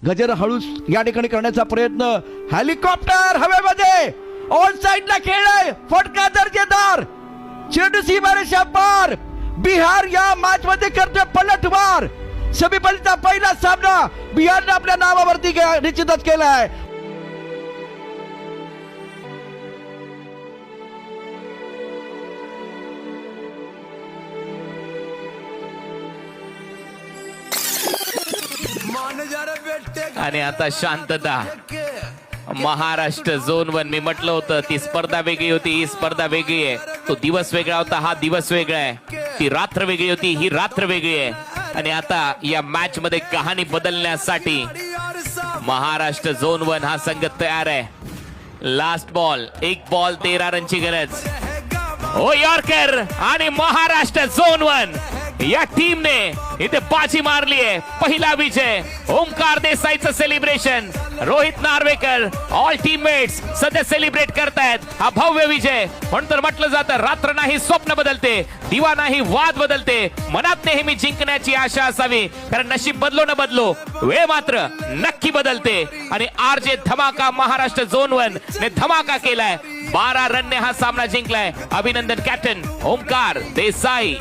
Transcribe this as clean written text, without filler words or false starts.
गजर हळूच या ठिकाणी करण्याचा प्रयत्न, हेलिकॉप्टर हवेमध्ये, ऑन साइडला खेळलाय, फटका दर्जेदार, चेंडू सीमारेषा पार. बिहार या मॅच मध्ये करतोय पलटवार. सेमीफायनलचा पहिला सामना बिहारने आपल्या नावावरती निश्चितच केलाय. आणि आता शांतता. महाराष्ट्र झोन 1, मी म्हटलं होतं ती स्पर्धा वेगळी होती, ही स्पर्धा वेगळी आहे. तो दिवस वेगळा होता, हा दिवस वेगळा आहे. ती रात्र वेगळी होती, ही रात्र वेगळी आहे. आणि आता या मॅच मध्ये कहाणी बदलण्यासाठी महाराष्ट्र झोन 1 हा संघ तयार आहे. लास्ट बॉल, 1 बॉल 13 रनची गरज. ओ यॉर्कर आणि महाराष्ट्र झोन 1 या टीमने इथे बाजी मारली आहे. पहिला विजय. ओमकार देसाईचं celebration, Rohit Narvekar, all teammates सध्या सेलिब्रेट करतायत हा भव्य विजय. म्हणून तर म्हटलं जातं, रात्र नाही स्वप्न बदलते, दिवा नाही वाद बदलते. मनात नेहमी जिंकण्याची आशा असावी, कारण नशीब बदलो न बदलो, वेळ मात्र नक्की बदलते. आणि आरजे धमाका महाराष्ट्र झोन 1 ने धमाका केलाय. 12 रनने हा सामना जिंकलाय. अभिनंदन कॅप्टन ओमकार देसाई.